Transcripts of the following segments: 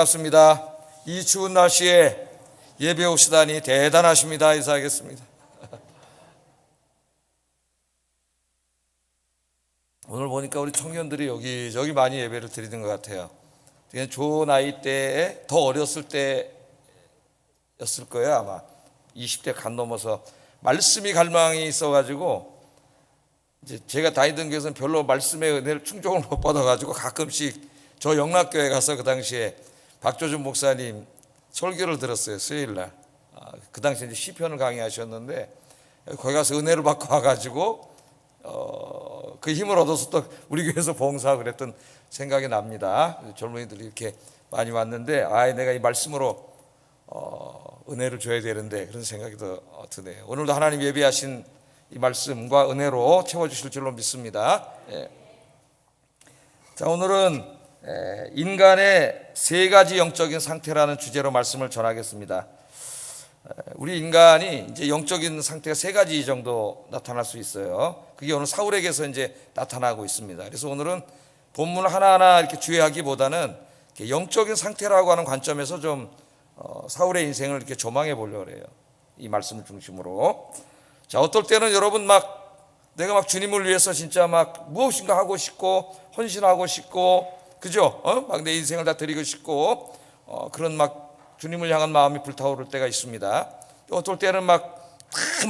반갑습니다. 이 추운 날씨에 예배 오시다니 대단하십니다. 인사하겠습니다. 오늘 보니까 우리 청년들이 여기저기 많이 예배를 드리는 것 같아요. 그냥 조 나이 때에 더 어렸을 때였을 거예요. 아마 20대 간 넘어서 말씀이 갈망이 있어가지고 이제 제가 다니던 교회에서는 별로 말씀의 은혜를 충족을 못 받아가지고 가끔씩 저 영락교회 가서 그 당시에 박조준 목사님 설교를 들었어요. 수요일날. 그 당시에 이제 시편을 강의하셨는데 거기 가서 은혜를 받고 와가지고 그 힘을 얻어서 또 우리 교회에서 봉사하고 그랬던 생각이 납니다. 젊은이들이 이렇게 많이 왔는데 내가 이 말씀으로 은혜를 줘야 되는데 그런 생각이 더 드네요. 오늘도 하나님 예비하신 이 말씀과 은혜로 채워주실 줄로 믿습니다. 자, 오늘은 인간의 세 가지 영적인 상태라는 주제로 말씀을 전하겠습니다. 우리 인간이 이제 영적인 상태가 세 가지 정도 나타날 수 있어요. 그게 오늘 사울에게서 이제 나타나고 있습니다. 그래서 오늘은 본문 하나하나 이렇게 주의하기보다는 영적인 상태라고 하는 관점에서 좀 사울의 인생을 이렇게 조망해 보려고 해요. 이 말씀을 중심으로. 자, 어떨 때는 여러분 내가 막 주님을 위해서 진짜 막 무엇인가 하고 싶고 헌신하고 싶고 그죠? 막 내 인생을 다 드리고 싶고 그런 막 주님을 향한 마음이 불타오를 때가 있습니다. 어떨 때는 막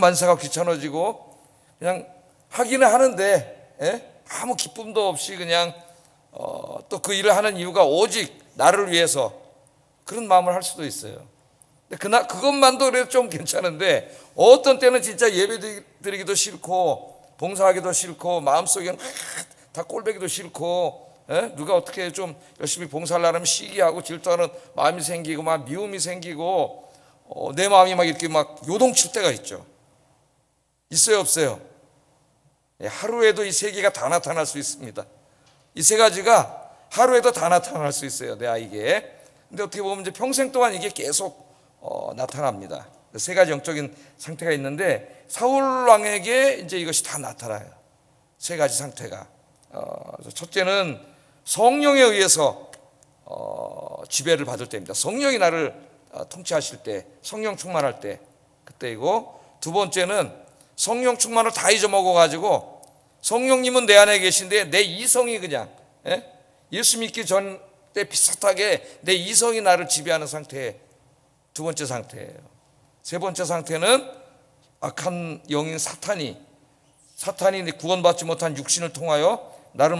만사가 귀찮아지고 그냥 하기는 하는데 아무 기쁨도 없이 그냥 또 그 일을 하는 이유가 오직 나를 위해서 그런 마음을 할 수도 있어요. 근데 그것만도 그래도 좀 괜찮은데 어떤 때는 진짜 예배 드리기도 싫고 봉사하기도 싫고 마음속에는 다 꼴보기도 싫고 누가 어떻게 좀 열심히 봉사를 하려면 시기하고 질투하는 마음이 생기고 막 미움이 생기고 내 마음이 막 이렇게 막 요동칠 때가 있죠. 있어요, 없어요? 하루에도 이 세 개가 다 나타날 수 있습니다. 이 세 가지가 하루에도 다 나타날 수 있어요, 내 아이에게. 근데 어떻게 보면 이제 평생 동안 이게 계속 나타납니다. 세 가지 영적인 상태가 있는데 사울 왕에게 이제 이것이 다 나타나요. 세 가지 상태가. 첫째는 성령에 의해서 지배를 받을 때입니다. 성령이 나를 통치하실 때, 성령 충만할 때 그때이고, 두 번째는 성령 충만을 다 잊어먹어 가지고 성령님은 내 안에 계신데 내 이성이 그냥 예수 믿기 전 때 비슷하게 내 이성이 나를 지배하는 상태, 두 번째 상태예요. 세 번째 상태는 악한 영인 사탄이 구원받지 못한 육신을 통하여 나를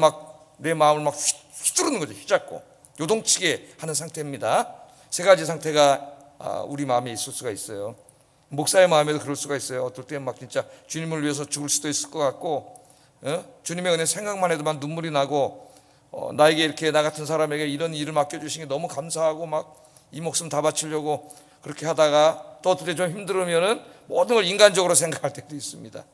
내 마음을 막 휘두르는 거죠. 휘잡고 요동치게 하는 상태입니다. 세 가지 상태가 우리 마음에 있을 수가 있어요. 목사의 마음에도 그럴 수가 있어요. 어떨 때는 막 진짜 주님을 위해서 죽을 수도 있을 것 같고 주님의 은혜 생각만 해도 막 눈물이 나고 나에게 이렇게 나 같은 사람에게 이런 일을 맡겨주신 게 너무 감사하고 막 이 목숨 다 바치려고 그렇게 하다가 또 어떨 때 좀 힘들으면은 모든 걸 인간적으로 생각할 때도 있습니다.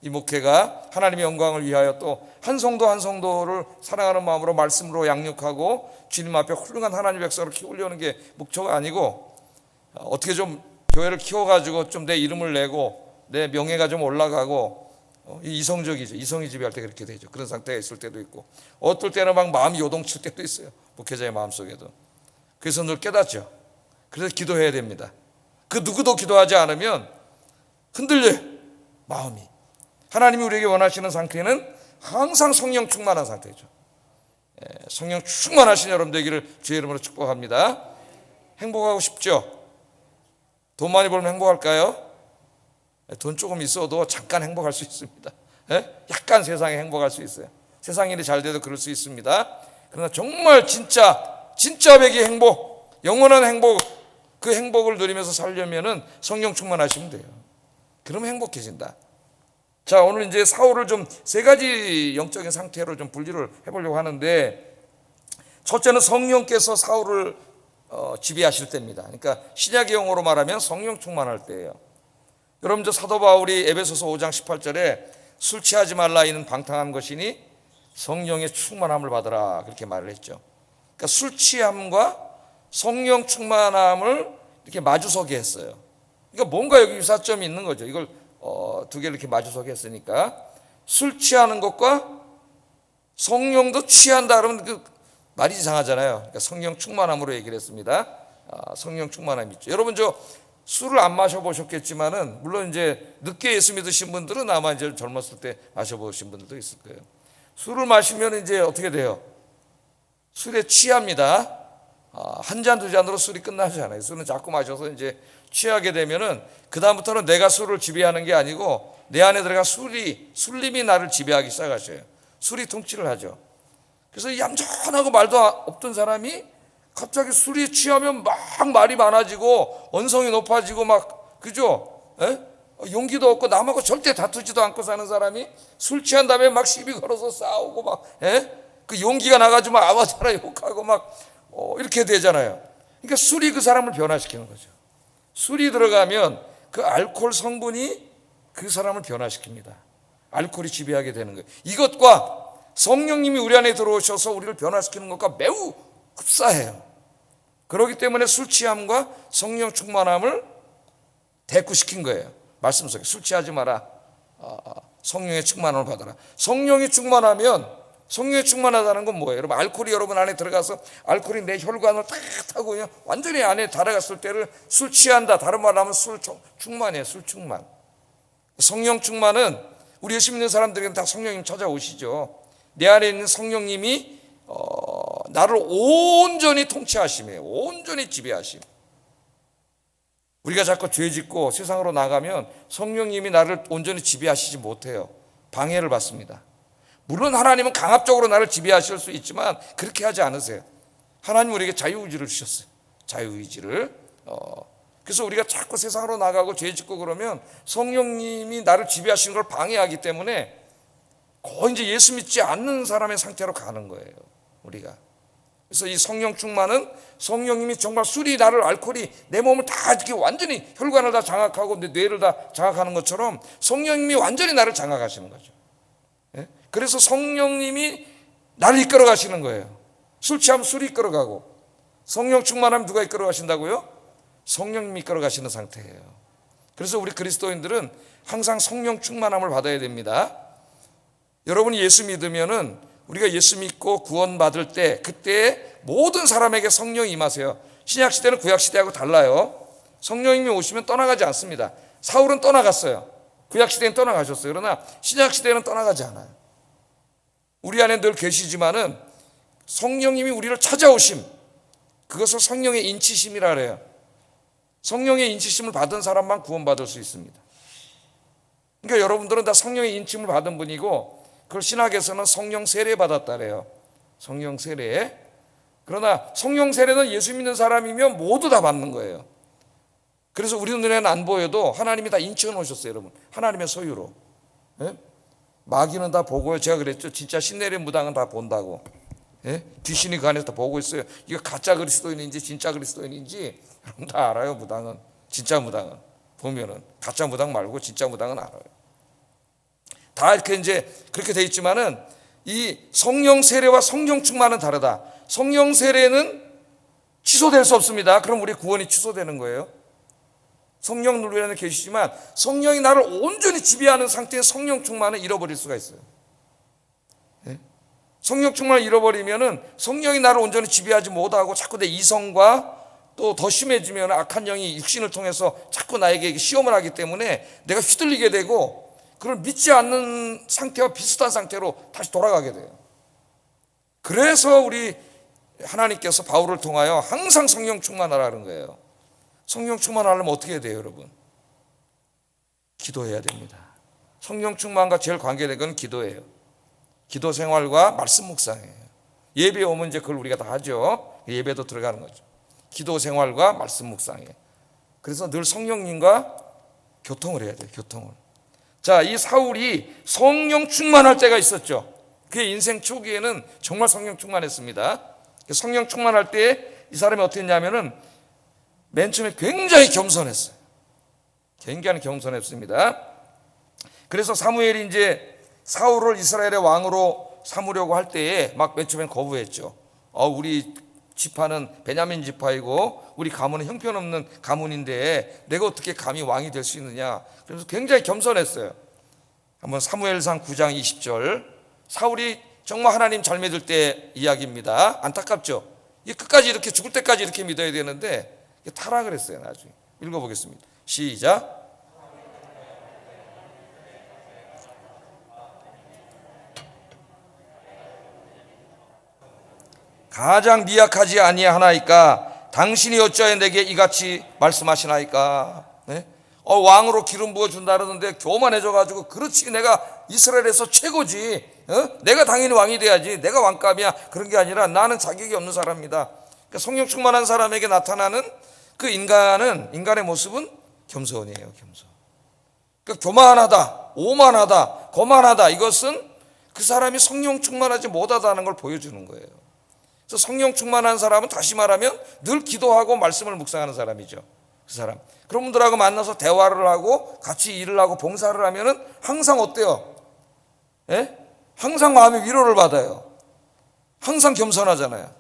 이 목회가 하나님의 영광을 위하여 또 한 성도 한 성도를 사랑하는 마음으로 말씀으로 양육하고 주님 앞에 훌륭한 하나님의 백성을 키우려는 게 목표가 아니고 어떻게 좀 교회를 키워가지고 좀 내 이름을 내고 내 명예가 좀 올라가고 이성적이죠. 이성이 지배할 때 그렇게 되죠. 그런 상태가 있을 때도 있고 어떨 때는 막 마음이 요동칠 때도 있어요. 목회자의 마음속에도. 그래서 늘 깨닫죠. 그래서 기도해야 됩니다. 그 누구도 기도하지 않으면 흔들려요, 마음이. 하나님이 우리에게 원하시는 상태는 항상 성령 충만한 상태죠. 성령 충만하신 여러분 되기를 주의 이름으로 축복합니다. 행복하고 싶죠? 돈 많이 벌면 행복할까요? 돈 조금 있어도 잠깐 행복할 수 있습니다. 약간 세상에 행복할 수 있어요. 세상 일이 잘 돼도 그럴 수 있습니다. 그러나 정말 진짜 백의 행복, 영원한 행복, 그 행복을 누리면서 살려면은 성령 충만하시면 돼요. 그러면 행복해진다. 자, 오늘 이제 사울을 좀 세 가지 영적인 상태로 좀 분리를 해보려고 하는데, 첫째는 성령께서 사울을 지배하실 때입니다. 그러니까 신약의 용어로 말하면 성령 충만할 때예요. 여러분, 저 사도 바울이 에베소서 5장 18절에 술 취하지 말라 이는 방탕한 것이니 성령의 충만함을 받으라 그렇게 말을 했죠. 그러니까 술 취함과 성령 충만함을 이렇게 마주서게 했어요. 그러니까 뭔가 여기 유사점이 있는 거죠. 이걸 두 개를 이렇게 마주서게 했으니까 술 취하는 것과 성령도 취한다 그러면 말이 이상하잖아요. 그러니까 성령 충만함으로 얘기를 했습니다. 성령 충만함이 있죠. 여러분 저 술을 안 마셔보셨겠지만은 물론 이제 늦게 예수 믿으신 분들은 아마 이제 젊었을 때 마셔보신 분들도 있을 거예요. 술을 마시면 이제 어떻게 돼요? 술에 취합니다. 한 잔, 두 잔으로 술이 끝나지 않아요. 술은 자꾸 마셔서 이제 취하게 되면은 그다음부터는 내가 술을 지배하는 게 아니고 내 안에 들어가 술림이 나를 지배하기 시작하셔요. 술이 통치를 하죠. 그래서 얌전하고 말도 없던 사람이 갑자기 술이 취하면 막 말이 많아지고 언성이 높아지고 막 그죠? 용기도 없고 남하고 절대 다투지도 않고 사는 사람이 술 취한 다음에 막 시비 걸어서 싸우고 막 그 용기가 나가지고 막 아와자라 욕하고 막 이렇게 되잖아요. 그러니까 술이 그 사람을 변화시키는 거죠. 술이 들어가면 그 알코올 성분이 그 사람을 변화시킵니다. 알코올이 지배하게 되는 거예요. 이것과 성령님이 우리 안에 들어오셔서 우리를 변화시키는 것과 매우 흡사해요. 그렇기 때문에 술 취함과 성령 충만함을 대꾸시킨 거예요. 말씀 속에 술 취하지 마라. 성령의 충만함을 받아라. 성령이 충만하다는 건 뭐예요? 여러분 알코올이 여러분 안에 들어가서 알코올이 내 혈관을 탁 타고 그냥 완전히 안에 들어갔을 때를 술 취한다. 다른 말로 하면 술 충만이에요. 술 충만. 성령 충만은 우리 예수 믿는 사람들에게는 다 성령님 찾아오시죠. 내 안에 있는 성령님이 나를 온전히 통치하심이에요. 온전히 지배하심. 우리가 자꾸 죄 짓고 세상으로 나가면 성령님이 나를 온전히 지배하시지 못해요. 방해를 받습니다. 물론 하나님은 강압적으로 나를 지배하실 수 있지만 그렇게 하지 않으세요. 하나님 우리에게 자유의지를 주셨어요. 자유의지를. 그래서 우리가 자꾸 세상으로 나가고 죄 짓고 그러면 성령님이 나를 지배하시는 걸 방해하기 때문에 거의 이제 예수 믿지 않는 사람의 상태로 가는 거예요. 우리가. 그래서 이 성령 충만은 성령님이 정말 술이 나를 알코올이 내 몸을 다 이렇게 완전히 혈관을 다 장악하고 내 뇌를 다 장악하는 것처럼 성령님이 완전히 나를 장악하시는 거죠. 그래서 성령님이 나를 이끌어 가시는 거예요. 술 취하면 술이 이끌어 가고 성령 충만하면 누가 이끌어 가신다고요? 성령님이 이끌어 가시는 상태예요. 그래서 우리 그리스도인들은 항상 성령 충만함을 받아야 됩니다. 여러분이 예수 믿으면은 우리가 예수 믿고 구원받을 때 그때 모든 사람에게 성령이 임하세요. 신약 시대는 구약 시대하고 달라요. 성령님이 오시면 떠나가지 않습니다. 사울은 떠나갔어요. 구약 시대는 떠나가셨어요. 그러나 신약 시대는 떠나가지 않아요. 우리 안에 늘 계시지만은 성령님이 우리를 찾아오심, 그것을 성령의 인치심이라 그래요. 성령의 인치심을 받은 사람만 구원받을 수 있습니다. 그러니까 여러분들은 다 성령의 인침을 받은 분이고 그걸 신학에서는 성령 세례 받았다 그래요. 성령 세례. 그러나 성령 세례는 예수 믿는 사람이면 모두 다 받는 거예요. 그래서 우리 눈에는 안 보여도 하나님이 다 인치해 놓으셨어요. 여러분 하나님의 소유로. 마귀는 다 보고요. 제가 그랬죠. 진짜 신내림 무당은 다 본다고. 귀신이 그 안에서 다 보고 있어요. 이거 가짜 그리스도인인지 진짜 그리스도인인지 여러분 다 알아요. 무당은. 진짜 무당은 보면은 가짜 무당 말고 진짜 무당은 알아요. 다 이렇게 이제 그렇게 돼 있지만은 이 성령 세례와 성령 충만은 다르다. 성령 세례는 취소될 수 없습니다. 그럼 우리 구원이 취소되는 거예요. 성령 우리 안에 계시지만 성령이 나를 온전히 지배하는 상태의 성령 충만을 잃어버릴 수가 있어요. 성령 충만을 잃어버리면은 성령이 나를 온전히 지배하지 못하고 자꾸 내 이성과 또 더 심해지면 악한 영이 육신을 통해서 자꾸 나에게 시험을 하기 때문에 내가 휘둘리게 되고 그걸 믿지 않는 상태와 비슷한 상태로 다시 돌아가게 돼요. 그래서 우리 하나님께서 바울을 통하여 항상 성령 충만하라는 거예요. 성령 충만하려면 어떻게 해야 돼요, 여러분? 기도해야 됩니다. 성령 충만과 제일 관계된 건 기도예요. 기도 생활과 말씀 묵상이에요. 예배 오면 이제 그걸 우리가 다 하죠. 예배도 들어가는 거죠. 기도 생활과 말씀 묵상이에요. 그래서 늘 성령님과 교통을 해야 돼요. 교통을. 자, 이 사울이 성령 충만할 때가 있었죠. 그의 인생 초기에는 정말 성령 충만했습니다. 성령 충만할 때 이 사람이 어떻게 했냐면은 맨 처음에 굉장히 겸손했어요. 굉장히 겸손했습니다. 그래서 사무엘이 이제 사울을 이스라엘의 왕으로 삼으려고 할 때에 막 맨 처음엔 거부했죠. 우리 지파는 베냐민 지파이고 우리 가문은 형편없는 가문인데 내가 어떻게 감히 왕이 될 수 있느냐. 그래서 굉장히 겸손했어요. 한번 사무엘상 9장 20절. 사울이 정말 하나님 잘 믿을 때 이야기입니다. 안타깝죠. 이 끝까지 이렇게 죽을 때까지 이렇게 믿어야 되는데 타락을 했어요. 나중에 읽어보겠습니다. 시작. 가장 미약하지 아니하나이까 당신이 어찌하여 내게 이같이 말씀하시나이까. 네? 왕으로 기름 부어준다 그러는데 교만해져 가지고 그렇지 내가 이스라엘에서 최고지, 내가 당연히 왕이 돼야지, 내가 왕감이야, 그런 게 아니라 나는 자격이 없는 사람입니다. 그러니까 성령 충만한 사람에게 나타나는 그 인간의 모습은 겸손이에요. 겸손. 그러니까 교만하다, 오만하다, 거만하다, 이것은 그 사람이 성령 충만하지 못하다는 걸 보여주는 거예요. 그래서 성령 충만한 사람은 다시 말하면 늘 기도하고 말씀을 묵상하는 사람이죠. 그 사람. 그런 분들하고 만나서 대화를 하고 같이 일을 하고 봉사를 하면은 항상 어때요? 예? 항상 마음의 위로를 받아요. 항상 겸손하잖아요.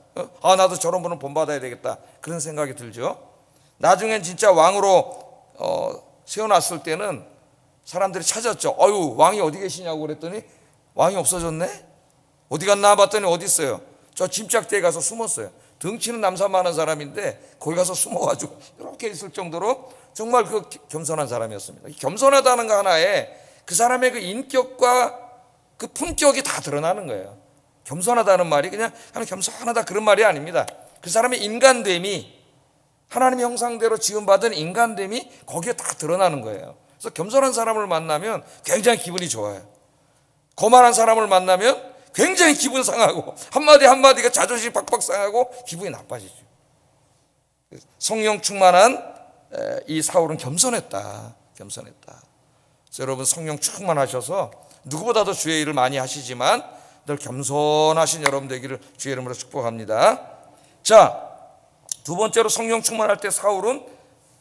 나도 저런 분은 본받아야 되겠다, 그런 생각이 들죠. 나중엔 진짜 왕으로 세워놨을 때는 사람들이 찾았죠. 왕이 어디 계시냐고 그랬더니 왕이 없어졌네? 어디 갔나 봤더니 어디 있어요? 저 짐짝대에 가서 숨었어요. 덩치는 남산만한 사람인데 거기 가서 숨어가지고 이렇게 있을 정도로 정말 그 겸손한 사람이었습니다. 겸손하다는 거 하나에 그 사람의 그 인격과 그 품격이 다 드러나는 거예요. 겸손하다는 말이 그냥 겸손하다 그런 말이 아닙니다. 그 사람의 인간됨이, 하나님의 형상대로 지음받은 인간됨이 거기에 다 드러나는 거예요. 그래서 겸손한 사람을 만나면 굉장히 기분이 좋아요. 거만한 사람을 만나면 굉장히 기분 상하고 한마디 한마디가 자존심 박박 상하고 기분이 나빠지죠. 성령 충만한 이 사울은 겸손했다. 그래서 여러분 성령 충만하셔서 누구보다도 주의 일을 많이 하시지만 늘 겸손하신 여러분 되기를 주의 이름으로 축복합니다. 자, 두 번째로 성령 충만할 때 사울은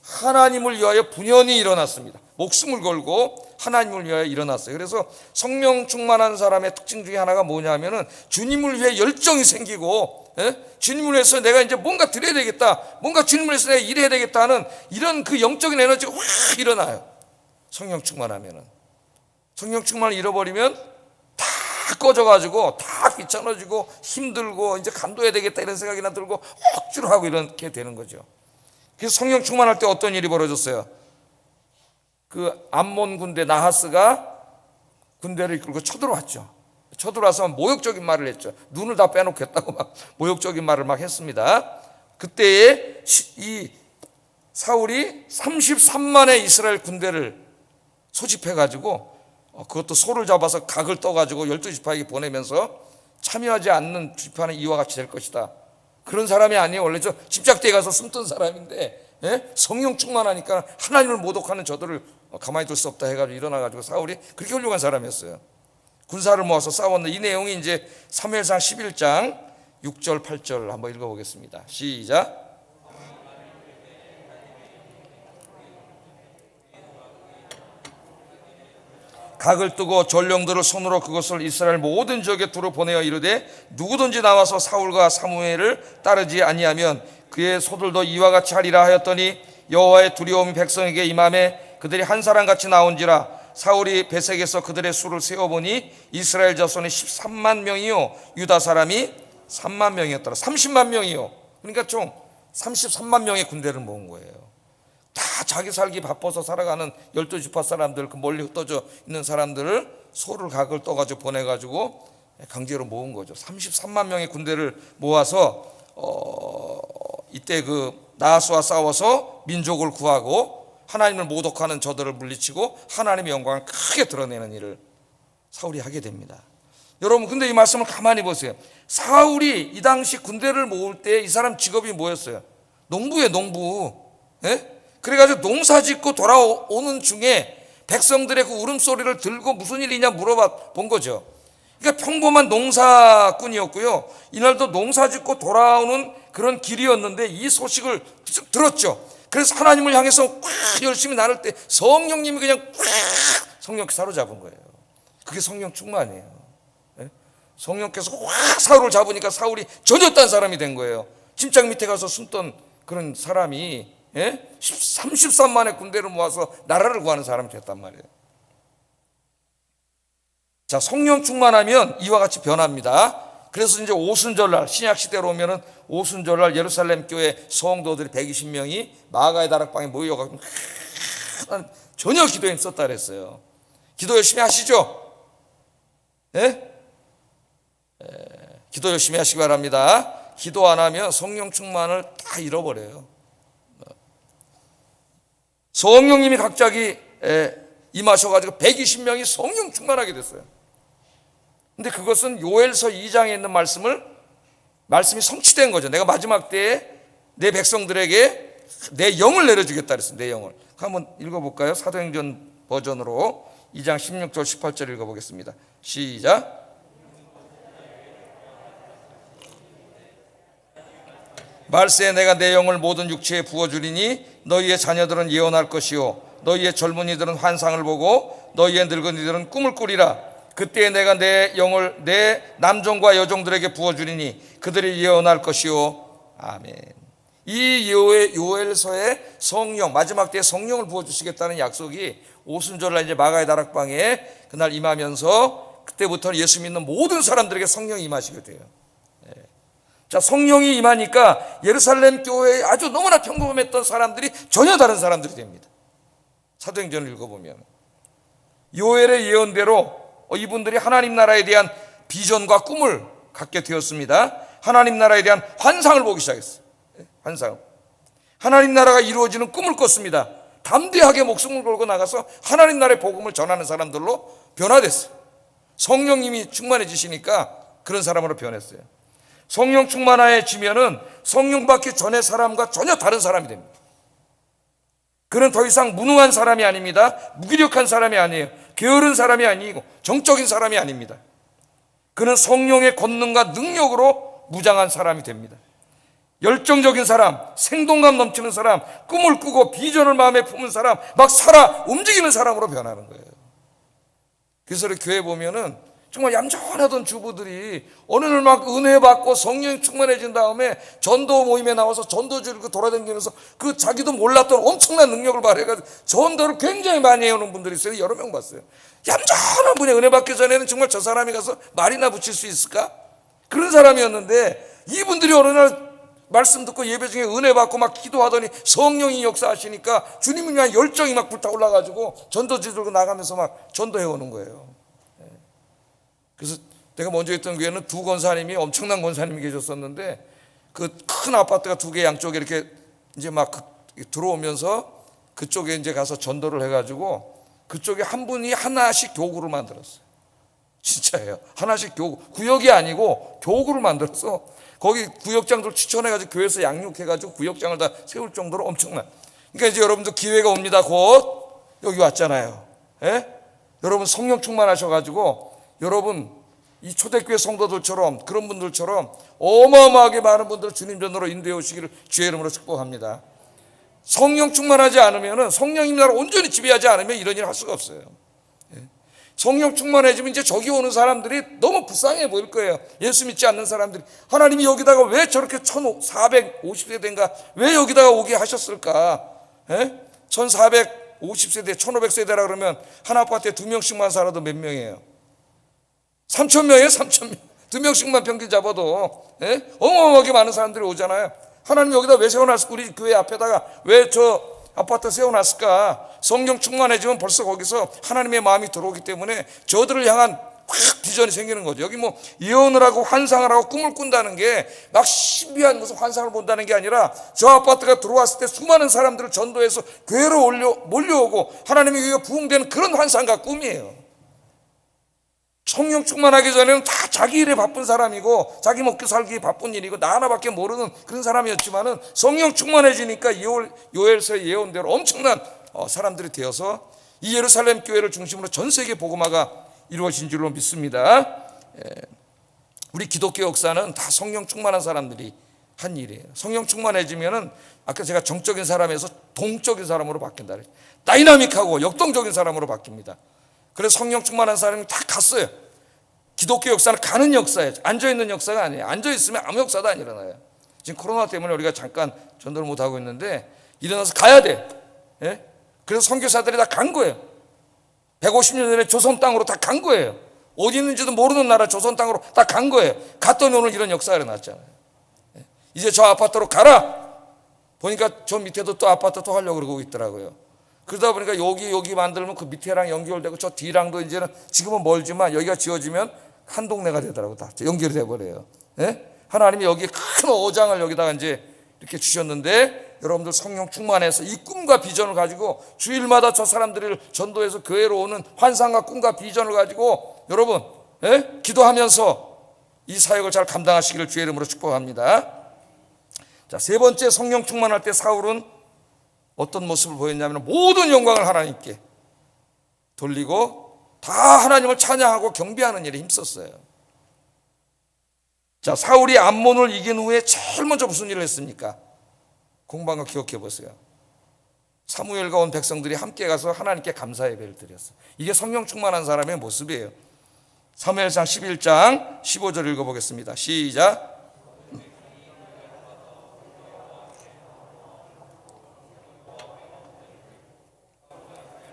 하나님을 위하여 분연히 일어났습니다. 목숨을 걸고 하나님을 위하여 일어났어요. 그래서 성령 충만한 사람의 특징 중에 하나가 뭐냐면은 주님을 위해 열정이 생기고, 주님을 위해서 내가 이제 뭔가 드려야 되겠다, 뭔가 주님을 위해서 내가 일해야 되겠다 하는 이런 그 영적인 에너지가 확 일어나요. 성령 충만하면은. 성령 충만을 잃어버리면 다 꺼져가지고 다 귀찮아지고 힘들고 이제 간도해야 되겠다 이런 생각이나 들고 억지로 하고 이렇게 되는 거죠. 그래서 성령 충만할 때 어떤 일이 벌어졌어요? 그 암몬 군대 나하스가 군대를 이끌고 쳐들어왔죠. 쳐들어와서 모욕적인 말을 했죠. 눈을 다 빼놓겠다고 막 모욕적인 말을 막 했습니다. 그때에 이 사울이 33만의 이스라엘 군대를 소집해가지고 그것도 소를 잡아서 각을 떠가지고 12지파에게 보내면서 참여하지 않는 지파는 이와 같이 될 것이다. 그런 사람이 아니에요. 원래 저 집착대에 가서 숨던 사람인데, 성령 충만하니까 하나님을 모독하는 저들을 가만히 둘 수 없다 해가지고 일어나가지고 사울이 그렇게 훌륭한 사람이었어요. 군사를 모아서 싸웠는데 이 내용이 이제 사무엘상 11장 6절 8절 한번 읽어보겠습니다. 시작. 각을 뜨고 전령들을 손으로 그것을 이스라엘 모든 지역에 두루 보내어 이르되 누구든지 나와서 사울과 사무엘을 따르지 아니하면 그의 소들도 이와 같이 하리라 하였더니 여호와의 두려움이 백성에게 임하매 그들이 한 사람같이 나온지라. 사울이 베색에서 그들의 수를 세어보니 이스라엘 자손이 13만 명이요 유다 사람이 3만 명이었더라. 30만 명이요. 그러니까 총 33만 명의 군대를 모은 거예요. 다 자기 살기 바빠서 살아가는 12지파 사람들, 그 멀리 흩어져 있는 사람들을 소를 각을 떠가지고 보내가지고 강제로 모은 거죠. 33만 명의 군대를 모아서 이때 그 나하스와 싸워서 민족을 구하고 하나님을 모독하는 저들을 물리치고 하나님의 영광을 크게 드러내는 일을 사울이 하게 됩니다. 여러분, 근데 이 말씀을 가만히 보세요. 사울이 이 당시 군대를 모을 때 이 사람 직업이 뭐였어요? 농부예요, 농부. 그래가지고 농사 짓고 돌아오는 중에 백성들의 그 울음소리를 들고 무슨 일이냐 물어봐 본 거죠. 그러니까 평범한 농사꾼이었고요. 이날도 농사 짓고 돌아오는 그런 길이었는데 이 소식을 들었죠. 그래서 하나님을 향해서 꽉 열심히 나눌 때 성령님이 그냥 꽉 성령께 사로잡은 거예요. 그게 성령 충만이에요. 성령께서 확 사울을 잡으니까 사울이 전혀 딴 사람이 된 거예요. 침장 밑에 가서 숨던 그런 사람이 33만의 군대를 모아서 나라를 구하는 사람이 됐단 말이에요. 자, 성령 충만하면 이와 같이 변합니다. 그래서 이제 오순절날, 신약 시대로 오면은 오순절날 예루살렘 교회 성도들이 120명이 마가의 다락방에 모여가지고 전혀 기도에 썼다 그랬어요. 기도 열심히 하시죠? 예? 기도 열심히 하시기 바랍니다. 기도 안 하면 성령 충만을 다 잃어버려요. 성령님이 갑자기 임하셔가지고 120명이 성령 충만하게 됐어요. 근데 그것은 요엘서 2장에 있는 말씀이 성취된 거죠. 내가 마지막 때에 내 백성들에게 내 영을 내려주겠다 그랬어요. 내 영을. 한번 읽어볼까요? 사도행전 버전으로 2장 16절 18절 읽어보겠습니다. 시작. 말세에 내가 내 영을 모든 육체에 부어주리니 너희의 자녀들은 예언할 것이요 너희의 젊은이들은 환상을 보고 너희의 늙은이들은 꿈을 꾸리라. 그때에 내가 내 영을 내 남종과 여종들에게 부어주리니 그들이 예언할 것이요. 아멘. 이 요엘서의 성령, 마지막 때에 성령을 부어주시겠다는 약속이 오순절날 이제 마가의 다락방에 그날 임하면서 그때부터 예수 믿는 모든 사람들에게 성령이 임하시게 돼요. 자, 성령이 임하니까 예루살렘 교회에 아주 너무나 평범했던 사람들이 전혀 다른 사람들이 됩니다. 사도행전을 읽어보면 요엘의 예언대로 이분들이 하나님 나라에 대한 비전과 꿈을 갖게 되었습니다. 하나님 나라에 대한 환상을 보기 시작했어요. 환상. 하나님 나라가 이루어지는 꿈을 꿨습니다. 담대하게 목숨을 걸고 나가서 하나님 나라의 복음을 전하는 사람들로 변화됐어요. 성령님이 충만해지시니까 그런 사람으로 변했어요. 성령 충만해지면은 성령 받기 전의 사람과 전혀 다른 사람이 됩니다. 그는 더 이상 무능한 사람이 아닙니다. 무기력한 사람이 아니에요. 게으른 사람이 아니고 정적인 사람이 아닙니다. 그는 성령의 권능과 능력으로 무장한 사람이 됩니다. 열정적인 사람, 생동감 넘치는 사람, 꿈을 꾸고 비전을 마음에 품은 사람, 막 살아 움직이는 사람으로 변하는 거예요. 그래서 교회 보면은 정말 얌전하던 주부들이 어느 날 막 은혜 받고 성령이 충만해진 다음에 전도 모임에 나와서 전도지를 돌아다니면서 그 자기도 몰랐던 엄청난 능력을 발휘해가지고 전도를 굉장히 많이 해오는 분들이 있어요. 여러 명 봤어요. 얌전한 분이 은혜 받기 전에는 정말 저 사람이 가서 말이나 붙일 수 있을까? 그런 사람이었는데 이분들이 어느 날 말씀 듣고 예배 중에 은혜 받고 막 기도하더니 성령이 역사하시니까 주님이 그냥 열정이 막 불타올라가지고 전도지 들고 나가면서 막 전도해오는 거예요. 그래서 내가 먼저 있던 교회는 두 권사님이 엄청난 권사님이 계셨었는데 그 큰 아파트가 두 개 양쪽에 이렇게 이제 막 들어오면서 그쪽에 이제 가서 전도를 해가지고 그쪽에 한 분이 하나씩 교구를 만들었어요. 진짜예요. 하나씩 교구, 구역이 아니고 교구를 만들어서 거기 구역장들 추천해가지고 교회에서 양육해가지고 구역장을 다 세울 정도로 엄청난. 그러니까 이제 여러분도 기회가 옵니다. 곧 여기 왔잖아요. 예? 여러분 성령 충만하셔가지고 여러분 이 초대교회 성도들처럼 그런 분들처럼 어마어마하게 많은 분들을 주님 전으로 인도해 오시기를 주의 이름으로 축복합니다. 성령 충만하지 않으면 성령님 나라 온전히 지배하지 않으면 이런 일을 할 수가 없어요. 성령 충만해지면 이제 저기 오는 사람들이 너무 불쌍해 보일 거예요. 예수 믿지 않는 사람들이 하나님이 여기다가 왜 저렇게 1450세대인가 왜 여기다가 오게 하셨을까? 1450세대 1500세대라 그러면 한 아파트에 2명씩만 살아도 몇 명이에요? 3,000명이에요. 3,000명. 2명씩만 평균 잡아도 어마어마하게 많은 사람들이 오잖아요. 하나님 여기다 왜 세워놨을까? 우리 교회 앞에다가 왜 저 아파트 세워놨을까? 성령 충만해지면 벌써 거기서 하나님의 마음이 들어오기 때문에 저들을 향한 확 비전이 생기는 거죠. 여기 뭐 예언을 하고 환상을 하고 꿈을 꾼다는 게 막 신비한 무슨 환상을 본다는 게 아니라 저 아파트가 들어왔을 때 수많은 사람들을 전도해서 교회로 몰려오고 하나님의 교회가 부흥되는 그런 환상과 꿈이에요. 성령 충만하기 전에는 다 자기 일에 바쁜 사람이고 자기 먹기 살기 바쁜 일이고 나 하나밖에 모르는 그런 사람이었지만은 성령 충만해지니까 요엘서의 예언대로 엄청난 사람들이 되어서 이 예루살렘 교회를 중심으로 전 세계 복음화가 이루어진 줄로 믿습니다. 우리 기독교 역사는 다 성령 충만한 사람들이 한 일이에요. 성령 충만해지면은 아까 제가 정적인 사람에서 동적인 사람으로 바뀐다. 다이나믹하고 역동적인 사람으로 바뀝니다. 그래서 성령 충만한 사람이 다 갔어요. 기독교 역사는 가는 역사예요. 앉아있는 역사가 아니에요. 앉아있으면 아무 역사도 안 일어나요. 지금 코로나 때문에 우리가 잠깐 전도를 못하고 있는데 일어나서 가야 돼. 그래서 선교사들이 다 간 거예요. 150년 전에 조선 땅으로 다 간 거예요. 어디 있는지도 모르는 나라 조선 땅으로 딱 간 거예요. 갔더니 오늘 이런 역사가 일어났잖아요. 이제 저 아파트로 가라. 보니까 저 밑에도 또 아파트 또 하려고 그러고 있더라고요. 그러다 보니까 여기 만들면 그 밑에랑 연결되고 저 뒤랑도 이제는 지금은 멀지만 여기가 지어지면 한 동네가 되더라고. 다 연결이 돼버려요. 예? 하나님이 여기 큰 어장을 여기다가 이제 이렇게 주셨는데 여러분들 성령 충만해서 이 꿈과 비전을 가지고 주일마다 저 사람들을 전도해서 교회로 오는 환상과 꿈과 비전을 가지고 여러분 기도하면서 이 사역을 잘 감당하시기를 주의 이름으로 축복합니다. 자, 세 번째, 성령 충만할 때 사울은 어떤 모습을 보였냐면 모든 영광을 하나님께 돌리고 다 하나님을 찬양하고 경배하는 일에 힘썼어요. 자, 사울이 암몬을 이긴 후에 제일 먼저 무슨 일을 했습니까? 공부한 거 기억해 보세요. 사무엘과 온 백성들이 함께 가서 하나님께 감사 예배를 드렸어요. 이게 성령 충만한 사람의 모습이에요. 사무엘상 11장 15절 읽어보겠습니다. 시작.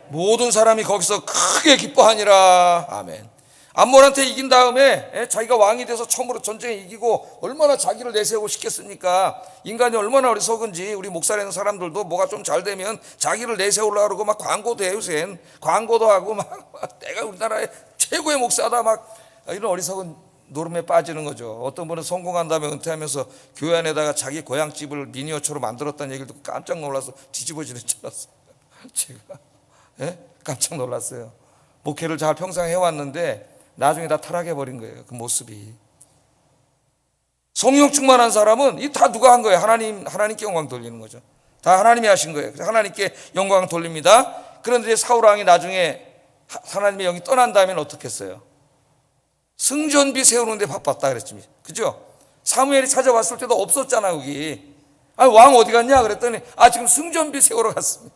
모든 사람이 거기서 크게 기뻐하니라. 아멘. 암몬한테 이긴 다음에 자기가 왕이 돼서 처음으로 전쟁에 이기고 얼마나 자기를 내세우고 싶겠습니까? 인간이 얼마나 어리석은지. 우리 목사라는 사람들도 뭐가 좀 잘 되면 자기를 내세우려고 그러고 막 광고도 해요. 요새 광고도 하고 막 내가 우리나라의 최고의 목사다 막 이런 어리석은 노름에 빠지는 거죠. 어떤 분은 성공한 다음에 은퇴하면서 교회 안에다가 자기 고향집을 미니어처로 만들었다는 얘기를 듣고 깜짝 놀라서 뒤집어지는 줄 알았어요. 제가 깜짝 놀랐어요. 목회를 잘 평생 해왔는데 나중에 다 타락해버린 거예요. 그 모습이. 성령 충만한 사람은 이 다 누가 한 거예요? 하나님께 영광 돌리는 거죠. 다 하나님이 하신 거예요. 그래서 하나님께 영광 돌립니다. 그런데 사울 왕이 나중에 하나님의 영이 떠난 다음에는 어떻게 했어요? 승전비 세우는데 바빴다 그랬지. 그죠? 사무엘이 찾아왔을 때도 없었잖아 여기. 왕 어디 갔냐 그랬더니 지금 승전비 세우러 갔습니다.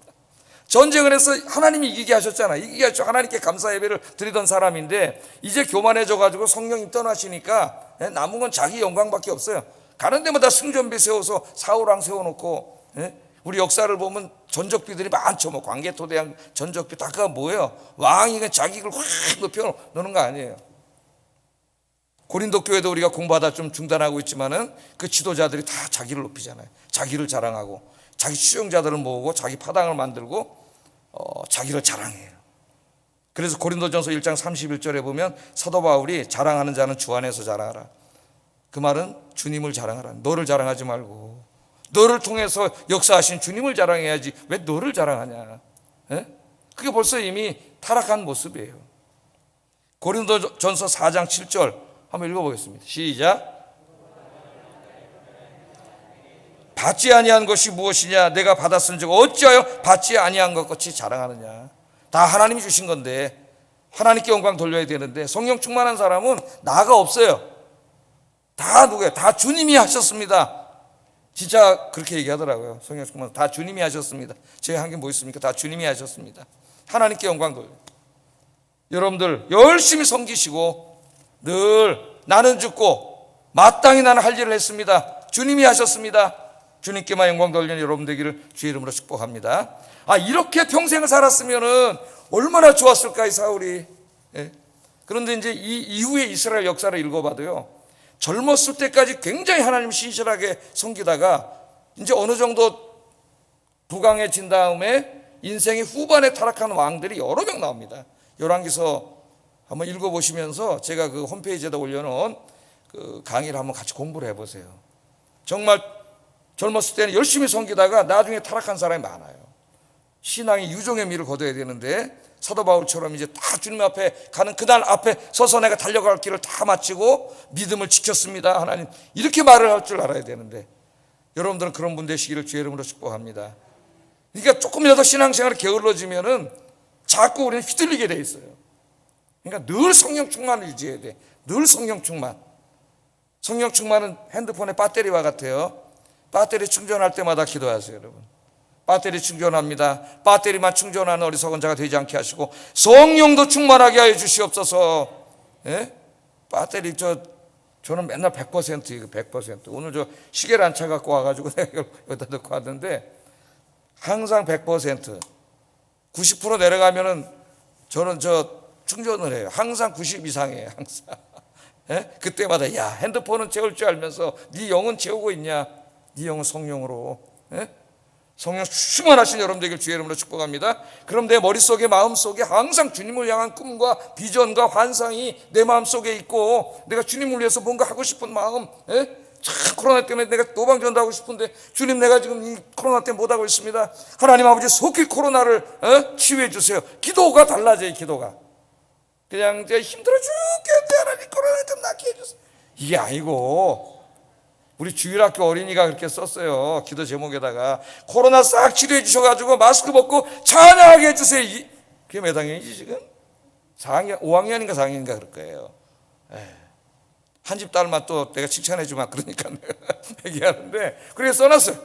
전쟁을 해서 하나님이 이기게 하셨잖아. 이기게 하셔 하나님께 감사 예배를 드리던 사람인데 이제 교만해져 가지고 성령이 떠나시니까 남은 건 자기 영광밖에 없어요. 가는 데마다 승전비 세워서 사울왕 세워놓고 우리 역사를 보면 전적비들이 많죠. 뭐 광개토대왕 전적비 다 그거 뭐예요? 왕이 자기를 확 높여 놓는 거 아니에요. 고린도 교회도 우리가 공부하다 좀 중단하고 있지만은 그 지도자들이 다 자기를 높이잖아요. 자기를 자랑하고 자기 추종자들을 모으고 자기 파당을 만들고 자기를 자랑해요. 그래서 고린도전서 1장 31절에 보면 사도 바울이 자랑하는 자는 주 안에서 자랑하라. 그 말은 주님을 자랑하라. 너를 자랑하지 말고 너를 통해서 역사하신 주님을 자랑해야지 왜 너를 자랑하냐. 그게 벌써 이미 타락한 모습이에요. 고린도전서 4장 7절 한번 읽어보겠습니다. 시작. 받지 아니한 것이 무엇이냐? 내가 받았은즉 어찌하여 받지 아니한 것 같이 자랑하느냐? 다 하나님이 주신 건데 하나님께 영광 돌려야 되는데 성령 충만한 사람은 나가 없어요. 다 누구예요? 다 주님이 하셨습니다. 진짜 그렇게 얘기하더라고요. 성령 충만 다 주님이 하셨습니다. 제가 한 게 뭐 있습니까? 다 주님이 하셨습니다. 하나님께 영광 돌려. 여러분들 열심히 섬기시고 늘 나는 죽고 마땅히 나는 할 일을 했습니다. 주님이 하셨습니다. 주님께만 영광 돌리는 여러분 되기를 주의 이름으로 축복합니다. 이렇게 평생을 살았으면은 얼마나 좋았을까 이 사울이. 그런데 이제 이 이후에 이스라엘 역사를 읽어봐도요, 젊었을 때까지 굉장히 하나님 신실하게 섬기다가 이제 어느 정도 부강해진 다음에 인생의 후반에 타락한 왕들이 여러 명 나옵니다. 열왕기서 한번 읽어보시면서 제가 그 홈페이지에다 올려놓은 그 강의를 한번 같이 공부를 해보세요. 정말 젊었을 때는 열심히 섬기다가 나중에 타락한 사람이 많아요. 신앙이 유종의 미를 거둬야 되는데 사도 바울처럼 이제 다 주님 앞에 가는 그날 앞에 서서 내가 달려갈 길을 다 마치고 믿음을 지켰습니다. 하나님 이렇게 말을 할 줄 알아야 되는데 여러분들은 그런 분 되시기를 주의 이름으로 축복합니다. 그러니까 조금이라도 신앙생활이 게을러지면은 자꾸 우리는 휘둘리게 돼 있어요. 그러니까 늘 성령 충만을 유지해야 돼. 늘 성령 충만. 성령 충만은 핸드폰의 배터리와 같아요. 배터리 충전할 때마다 기도하세요, 여러분. 배터리 충전합니다. 배터리만 충전하는 어리석은 자가 되지 않게 하시고 성령도 충만하게 하여 주시옵소서. 배터리 저는 맨날 100%예요. 100%. 오늘 저 시계를 안 차갖고 와가지고 내가 이걸 여기다 넣고 왔는데 항상 100%. 90% 내려가면은 저는 충전을 해요. 항상 90 이상이에요. 항상. 예? 그때마다 야, 핸드폰은 채울 줄 알면서 네 영은 채우고 있냐? 네 영은 성령으로. 예? 성령 충만하신 여러분 되길 주의 이름으로 축복합니다. 그럼 내 머릿속에 마음속에 항상 주님을 향한 꿈과 비전과 환상이 내 마음속에 있고, 내가 주님을 위해서 뭔가 하고 싶은 마음, 예? 참 코로나 때문에 내가 노방전도 하고 싶은데 주님, 내가 지금 이 코로나 때문에 못하고 있습니다. 하나님 아버지, 속히 코로나를 치유해 주세요. 기도가 달라져요. 기도가 그냥 이제 힘들어 죽겠는데 하나님 코로나 좀 낫게 해주세요, 이게 아니고, 우리 주일학교 어린이가 그렇게 썼어요. 기도 제목에다가 코로나 싹 치료해 주셔가지고 마스크 벗고 찬양하게 해주세요. 그게 몇 학년이지 지금? 4학년, 5학년인가 4학년인가 그럴 거예요. 한 집 딸만 또 내가 칭찬해 주면 그러니까 내가 얘기하는데, 그렇게 써놨어요.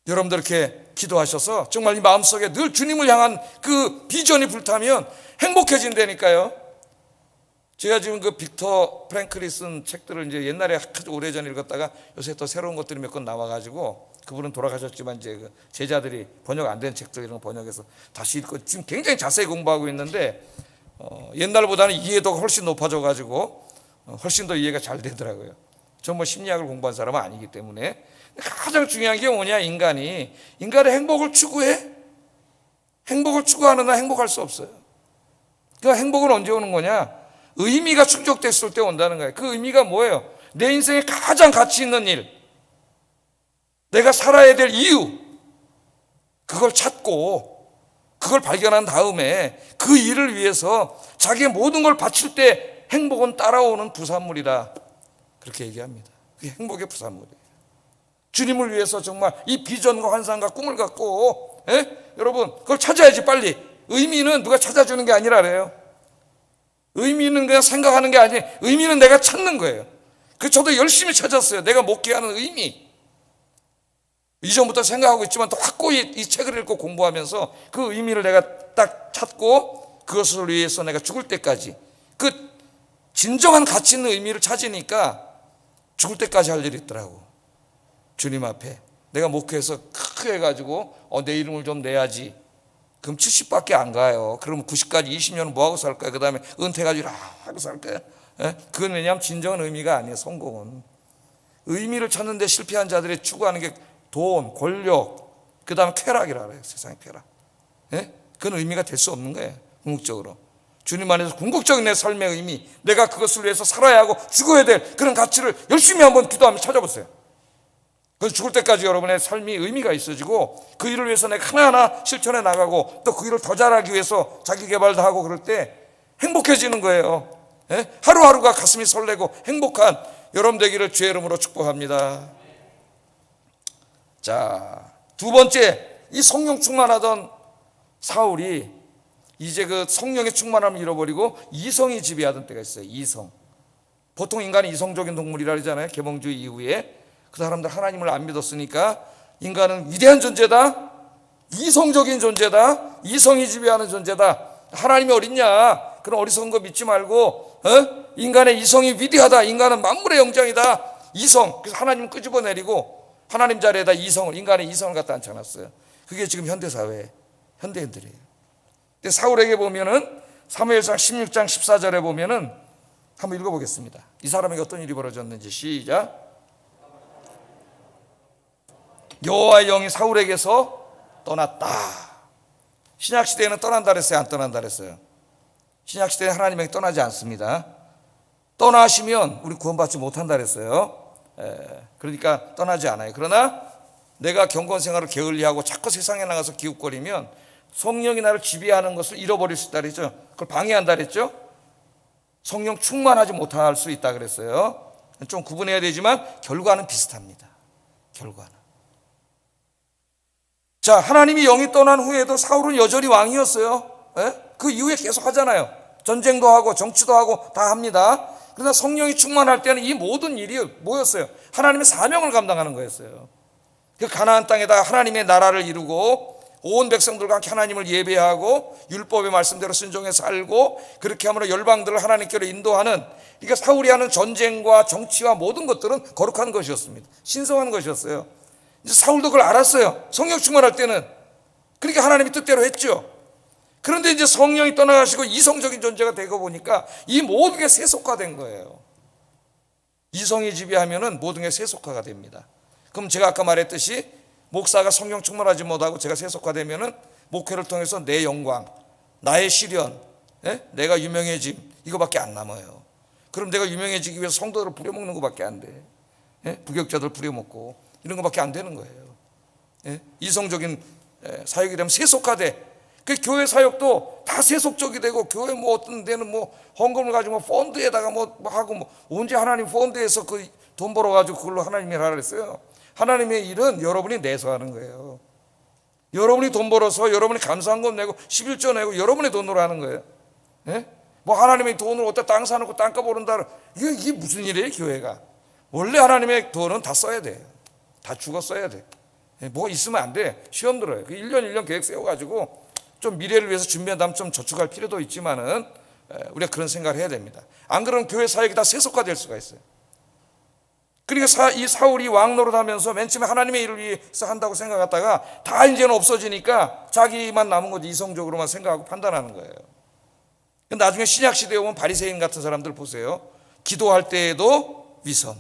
여러분들 이렇게 기도하셔서 정말 이 마음속에 늘 주님을 향한 그 비전이 불타면 행복해진다니까요. 제가 지금 그 빅터 프랭클이 쓴 책들을 이제 옛날에 아주 오래전에 읽었다가 요새 또 새로운 것들이 몇 권 나와가지고, 그분은 돌아가셨지만 이제 그 제자들이 번역 안 된 책들 이런 거 번역해서 다시 읽고 지금 굉장히 자세히 공부하고 있는데, 옛날보다는 이해도가 훨씬 높아져가지고 훨씬 더 이해가 잘 되더라고요. 전 뭐 심리학을 공부한 사람은 아니기 때문에. 가장 중요한 게 뭐냐, 인간의 행복을 추구해? 행복을 추구하는 한 행복할 수 없어요. 그 행복은 언제 오는 거냐? 의미가 충족됐을 때 온다는 거예요. 그 의미가 뭐예요? 내 인생에 가장 가치 있는 일, 내가 살아야 될 이유, 그걸 찾고 그걸 발견한 다음에 그 일을 위해서 자기의 모든 걸 바칠 때 행복은 따라오는 부산물이다, 그렇게 얘기합니다. 그게 행복의 부산물이에요. 주님을 위해서 정말 이 비전과 환상과 꿈을 갖고, 여러분 그걸 찾아야지 빨리. 의미는 누가 찾아주는 게 아니라래요. 의미는 그냥 생각하는 게 아니에요. 의미는 내가 찾는 거예요. 그래서 저도 열심히 찾았어요. 내가 목회하는 의미. 이전부터 생각하고 있지만 또 확고히 이 책을 읽고 공부하면서 그 의미를 내가 딱 찾고, 그것을 위해서 내가 죽을 때까지, 그 진정한 가치 있는 의미를 찾으니까 죽을 때까지 할 일이 있더라고. 주님 앞에 내가 목회해서 크게 해가지고 내 이름을 좀 내야지. 그럼 70밖에 안 가요. 그러면 90까지 20년은 뭐하고 살 거야? 그 다음에 은퇴해가지고 하고 살 거야? 그건 왜냐하면 진정한 의미가 아니에요. 성공은 의미를 찾는 데 실패한 자들이 추구하는 게 돈, 권력, 그 다음에 쾌락이라 그래요. 세상의 쾌락. 그건 의미가 될 수 없는 거예요. 궁극적으로 주님 안에서 궁극적인 내 삶의 의미, 내가 그것을 위해서 살아야 하고 죽어야 될 그런 가치를 열심히 한번 기도하며 찾아보세요. 그래서 죽을 때까지 여러분의 삶이 의미가 있어지고, 그 일을 위해서 내가 하나하나 실천해 나가고, 또 그 일을 더 잘하기 위해서 자기 개발도 하고 그럴 때 행복해지는 거예요. 하루하루가 가슴이 설레고 행복한 여러분 되기를 주의 이름으로 축복합니다. 자, 두 번째, 이 성령 충만하던 사울이 이제 그 성령의 충만함을 잃어버리고 이성이 지배하던 때가 있어요. 이성. 보통 인간이 이성적인 동물이라 그러잖아요. 계몽주의 이후에. 그 사람들 하나님을 안 믿었으니까 인간은 위대한 존재다, 이성적인 존재다, 이성이 지배하는 존재다, 하나님이 어딨냐, 그런 어리석은 거 믿지 말고 인간의 이성이 위대하다, 인간은 만물의 영장이다, 이성. 그래서 하나님 끄집어내리고 하나님 자리에다 이성을, 인간의 이성을 갖다 앉혀놨어요. 그게 지금 현대사회 현대인들이에요. 근데 사울에게 보면은 사무엘상 16장 14절에 보면은, 한번 읽어보겠습니다. 이 사람에게 어떤 일이 벌어졌는지. 시작. 여호와의 영이 사울에게서 떠났다. 신약시대에는 떠난다 그랬어요? 안 떠난다 그랬어요? 신약시대에 하나님에게 떠나지 않습니다. 떠나시면 우리 구원받지 못한다 그랬어요. 그러니까 떠나지 않아요. 그러나 내가 경건생활을 게을리하고 자꾸 세상에 나가서 기웃거리면 성령이 나를 지배하는 것을 잃어버릴 수 있다 그랬죠. 그걸 방해한다 그랬죠. 성령 충만하지 못할 수 있다 그랬어요. 좀 구분해야 되지만 결과는 비슷합니다. 결과는. 자, 하나님이 영이 떠난 후에도 사울은 여전히 왕이었어요. 그 이후에 계속 하잖아요. 전쟁도 하고 정치도 하고 다 합니다. 그러나 성령이 충만할 때는 이 모든 일이 뭐였어요? 하나님의 사명을 감당하는 거였어요. 그 가나안 땅에다 하나님의 나라를 이루고 온 백성들과 함께 하나님을 예배하고 율법의 말씀대로 순종해 살고, 그렇게 함으로 열방들을 하나님께로 인도하는, 그러니까 사울이 하는 전쟁과 정치와 모든 것들은 거룩한 것이었습니다. 신성한 것이었어요. 이제 사울도 그걸 알았어요. 성령 충만할 때는. 그러니까 하나님이 뜻대로 했죠. 그런데 이제 성령이 떠나가시고 이성적인 존재가 되고 보니까 이 모든 게 세속화된 거예요. 이성이 지배하면은 모든 게 세속화가 됩니다. 그럼 제가 아까 말했듯이 목사가 성령 충만하지 못하고 제가 세속화되면은 목회를 통해서 내 영광, 나의 시련, 내가 유명해짐 이거밖에 안 남아요. 그럼 내가 유명해지기 위해서 성도들을 부려먹는 것밖에 안 돼. 부격자들 부려먹고 이런 것밖에 안 되는 거예요. 이성적인 사역이 되면 세속화돼. 그 교회 사역도 다 세속적이 되고, 교회 뭐 어떤 데는 뭐 헌금을 가지고 펀드에다가 뭐 하고, 뭐 언제 하나님 펀드에서 그 돈 벌어가지고 그걸로 하나님이 하라 그랬어요. 하나님의 일은 여러분이 내서 하는 거예요. 여러분이 돈 벌어서 여러분이 감사한금 내고 11조 내고 여러분의 돈으로 하는 거예요. 뭐 하나님의 돈을 어디다 땅 사놓고 땅값 오른다, 이게 무슨 일이에요? 교회가 원래 하나님의 돈은 다 써야 돼요. 다 죽어 써야 돼. 뭐 있으면 안 돼. 시험 들어요. 1년 1년 계획 세워가지고 좀 미래를 위해서 준비한 다음 좀 저축할 필요도 있지만은 우리가 그런 생각을 해야 됩니다. 안 그러면 교회 사역이 다 세속화될 수가 있어요. 그러니까 이 사울이 왕 노릇하면서 맨 처음에 하나님의 일을 위해서 한다고 생각하다가 다 이제는 없어지니까 자기만 남은 거지, 이성적으로만 생각하고 판단하는 거예요. 나중에 신약 시대에 오면 바리새인 같은 사람들 보세요. 기도할 때에도 위선,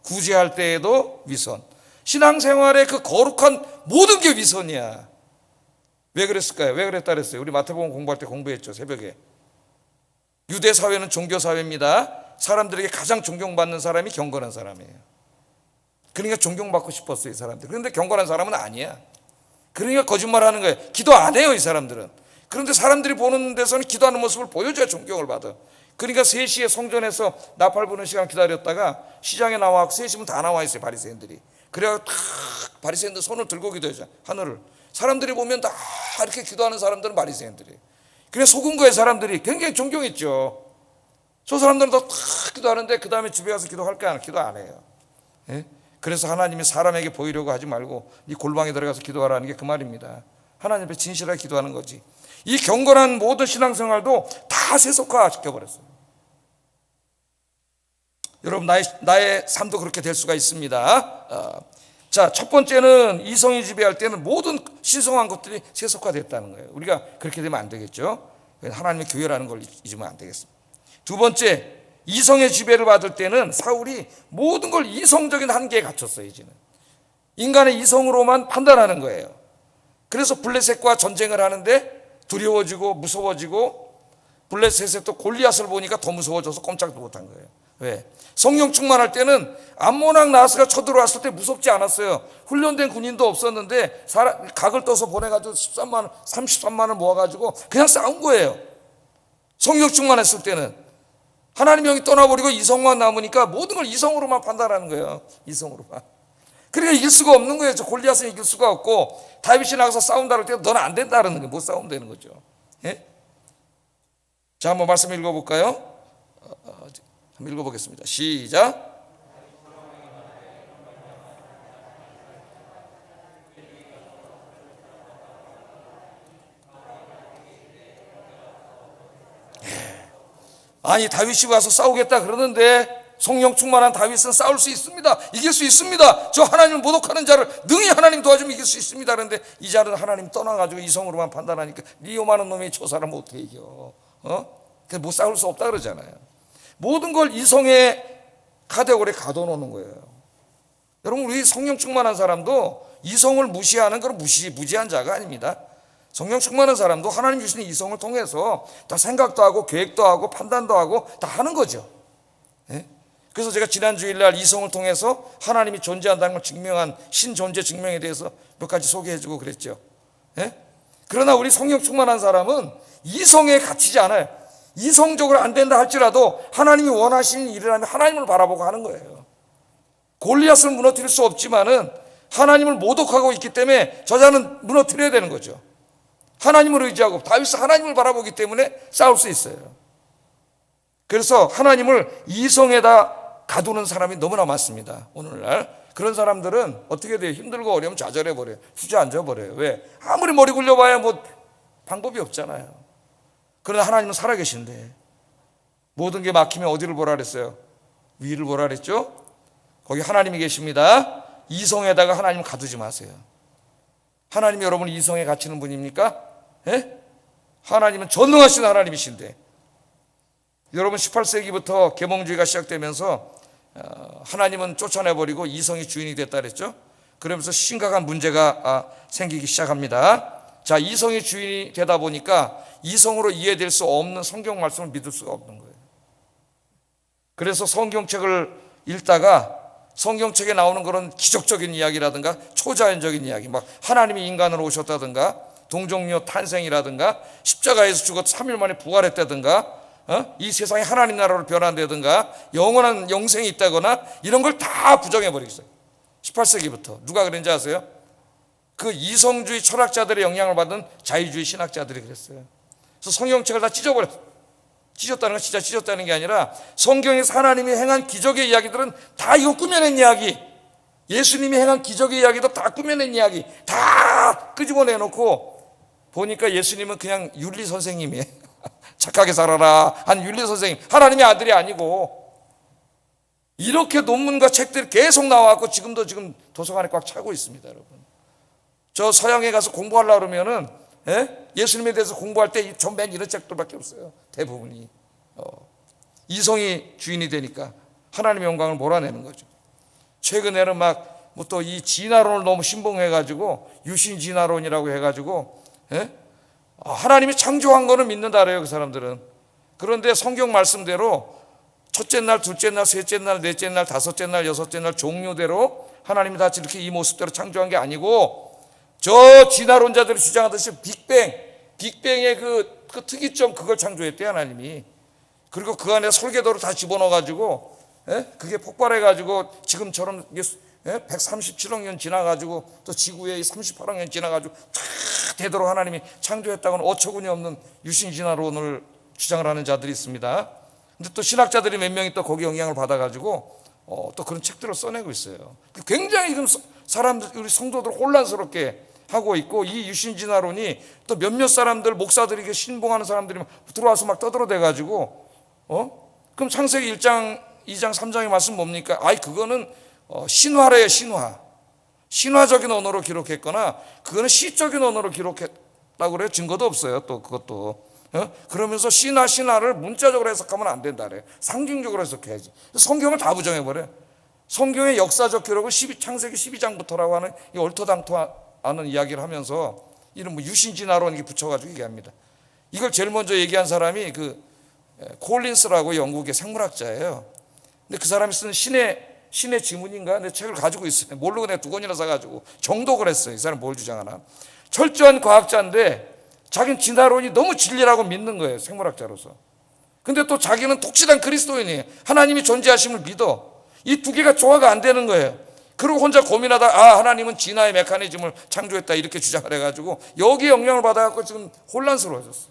구제할 때에도 위선, 신앙생활의 그 거룩한 모든 게 위선이야. 왜 그랬을까요? 왜 그랬다 그랬어요? 우리 마태복음 공부할 때 공부했죠, 새벽에. 유대 사회는 종교 사회입니다. 사람들에게 가장 존경받는 사람이 경건한 사람이에요. 그러니까 존경받고 싶었어요, 이 사람들. 그런데 경건한 사람은 아니야. 그러니까 거짓말하는 거예요. 기도 안 해요, 이 사람들은. 그런데 사람들이 보는 데서는 기도하는 모습을 보여줘야 존경을 받아. 그러니까 3시에 성전에서 나팔 부는 시간 기다렸다가 시장에 나와 3시면 다 나와 있어요, 바리새인들이. 그래야 탁 바리새인들 손을 들고 기도하죠, 하늘을. 사람들이 보면 다 이렇게 기도하는 사람들은 바리새인들이에요. 그래 속은 거예요. 사람들이 굉장히 존경했죠. 저 사람들은 다 기도하는데 그 다음에 집에 가서 기도할까? 기도 안 해요. 그래서 하나님이 사람에게 보이려고 하지 말고 네 골방에 들어가서 기도하라는 게 그 말입니다. 하나님 앞에 진실하게 기도하는 거지. 이 경건한 모든 신앙생활도 다 세속화 시켜버렸어요. 여러분, 나의 삶도 그렇게 될 수가 있습니다. 자, 첫 번째는 이성이 지배할 때는 모든 신성한 것들이 세속화됐다는 거예요. 우리가 그렇게 되면 안 되겠죠. 하나님의 교회라는 걸 잊으면 안 되겠습니다. 두 번째, 이성의 지배를 받을 때는 사울이 모든 걸 이성적인 한계에 갇혔어요. 이제는 인간의 이성으로만 판단하는 거예요. 그래서 블레셋과 전쟁을 하는데 두려워지고 무서워지고, 블레셋에 또 골리앗을 보니까 더 무서워져서 꼼짝도 못한 거예요. 왜? 성령 충만할 때는 암몬왕 나하스가 쳐들어왔을 때 무섭지 않았어요. 훈련된 군인도 없었는데 각을 떠서 보내가지고 33만을 모아가지고 그냥 싸운 거예요. 성령 충만했을 때는. 하나님의 영이 떠나버리고 이성만 남으니까 모든 걸 이성으로만 판단하는 거예요. 이성으로만. 그러니까 이길 수가 없는 거예요. 저 골리앗은 이길 수가 없고, 다윗이 나가서 싸운다 할 때 너는 안 된다는 거예요. 못 싸우면 되는 거죠. 자, 한번 말씀 읽어볼까요? 한번 읽어보겠습니다. 시작. 아니, 다윗이 와서 싸우겠다 그러는데 성령 충만한 다윗은 싸울 수 있습니다. 이길 수 있습니다. 저 하나님을 모독하는 자를 능히 하나님 도와주면 이길 수 있습니다. 그런데 이 자는 하나님 떠나가지고 이성으로만 판단하니까 네 요만한 놈이 저 사람을 어떻게 이겨? 그래서 못 싸울 수 없다 그러잖아요. 모든 걸 이성의 카테고리에 가둬놓는 거예요. 여러분, 우리 성령 충만한 사람도 이성을 무시하는 그런 무지한 자가 아닙니다. 성령 충만한 사람도 하나님 주시는 이성을 통해서 다 생각도 하고 계획도 하고 판단도 하고 다 하는 거죠. 그래서 제가 지난 주일날 이성을 통해서 하나님이 존재한다는 걸 증명한 신존재 증명에 대해서 몇 가지 소개해주고 그랬죠. 그러나 우리 성령 충만한 사람은 이성에 갇히지 않아요. 이성적으로 안 된다 할지라도 하나님이 원하시는 일을 하면 하나님을 바라보고 하는 거예요. 골리앗을 무너뜨릴 수 없지만은 하나님을 모독하고 있기 때문에 저자는 무너뜨려야 되는 거죠. 하나님을 의지하고 다윗은 하나님을 바라보기 때문에 싸울 수 있어요. 그래서 하나님을 이성에다 가두는 사람이 너무나 많습니다. 오늘날 그런 사람들은 어떻게 돼요? 힘들고 어려우면 좌절해버려요. 주저앉아버려요. 왜? 아무리 머리 굴려봐야 뭐 방법이 없잖아요. 그러나 하나님은 살아계신데 모든 게 막히면 어디를 보라 그랬어요? 위를 보라 그랬죠? 거기 하나님이 계십니다. 이성에다가 하나님을 가두지 마세요. 하나님이 여러분을 이성에 갇히는 분입니까? 하나님은 전능하신 하나님이신데, 여러분 18세기부터 계몽주의가 시작되면서 하나님은 쫓아내버리고 이성이 주인이 됐다 그랬죠. 그러면서 심각한 문제가 생기기 시작합니다. 자, 이성이 주인이 되다 보니까 이성으로 이해될 수 없는 성경 말씀을 믿을 수가 없는 거예요. 그래서 성경책을 읽다가 성경책에 나오는 그런 기적적인 이야기라든가 초자연적인 이야기, 막 하나님이 인간으로 오셨다든가 동정녀 탄생이라든가 십자가에서 죽어 3일 만에 부활했다든가 이 세상이 하나님 나라로 변한다든가 영원한 영생이 있다거나 이런 걸 다 부정해버리겠어요. 18세기부터. 누가 그랬는지 아세요? 그 이성주의 철학자들의 영향을 받은 자유주의 신학자들이 그랬어요. 그래서 성경책을 다 찢어버렸어요. 찢었다는 건 진짜 찢었다는 게 아니라 성경에서 하나님이 행한 기적의 이야기들은 다 이거 꾸며낸 이야기, 예수님이 행한 기적의 이야기도 다 꾸며낸 이야기 다 끄집어내놓고 보니까 예수님은 그냥 윤리 선생님이에요. 착하게 살아라 한 윤리 선생님, 하나님의 아들이 아니고. 이렇게 논문과 책들이 계속 나와갖고 지금 도서관에 꽉 차고 있습니다. 여러분, 저 서양에 가서 공부하려고 그러면은 예수님에 대해서 공부할 때 전맨 이런 책들밖에 없어요. 대부분이 이성이 주인이 되니까 하나님의 영광을 몰아내는 거죠. 최근에는 막 뭐 또 이 진화론을 너무 신봉해가지고 유신 진화론이라고 해가지고 하나님이 창조한 거는 믿는다 그래요, 그 사람들은. 그런데 성경 말씀대로 첫째 날, 둘째 날, 셋째 날, 넷째 날, 다섯째 날, 여섯째 날 종류대로 하나님이 다 이렇게 이 모습대로 창조한 게 아니고, 저 진화론자들이 주장하듯이 빅뱅의 그 특이점, 그걸 창조했대요, 하나님이. 그리고 그 안에 설계도를 다 집어넣어가지고 그게 폭발해가지고 지금처럼 137억 년 지나가지고 또 지구에 38억 년 지나가지고 다 되도록 하나님이 창조했다고는 어처구니 없는 유신진화론을 주장을 하는 자들이 있습니다. 근데 또 신학자들이 몇 명이 또 거기 영향을 받아가지고 또 그런 책들을 써내고 있어요. 굉장히 지금 사람들, 우리 성도들 혼란스럽게 하고 있고, 이 유신진화론이 또 몇몇 사람들, 목사들이 신봉하는 사람들이 들어와서 막 떠들어대가지고 그럼 창세기 1장, 2장, 3장의 말씀 뭡니까? 그거는 신화래요, 신화. 신화적인 언어로 기록했거나 그거는 시적인 언어로 기록했다고 그래요. 증거도 없어요. 또 그것도. 그러면서 신화를 문자적으로 해석하면 안 된다 그래요. 상징적으로 해석해야지. 성경을 다 부정해버려요. 성경의 역사적 기록을 창세기 12장부터라고 하는 이 얼토당토하는 이야기를 하면서 이런 뭐 유신진화론 이렇게 붙여가지고 얘기합니다. 이걸 제일 먼저 얘기한 사람이 그 콜린스라고 영국의 생물학자예요. 근데 그 사람이 쓴 신의 지문인가? 내 책을 가지고 있어요. 모르고 내가 2권이나 사가지고 정독을 했어요. 이 사람 뭘 주장하나? 철저한 과학자인데 자기는 진화론이 너무 진리라고 믿는 거예요, 생물학자로서. 근데 또 자기는 독실한 그리스도인이에요. 하나님이 존재하심을 믿어. 이 두 개가 조화가 안 되는 거예요. 그리고 혼자 고민하다 하나님은 진화의 메커니즘을 창조했다 이렇게 주장을 해가지고 여기에 영향을 받아갖고 지금 혼란스러워졌어.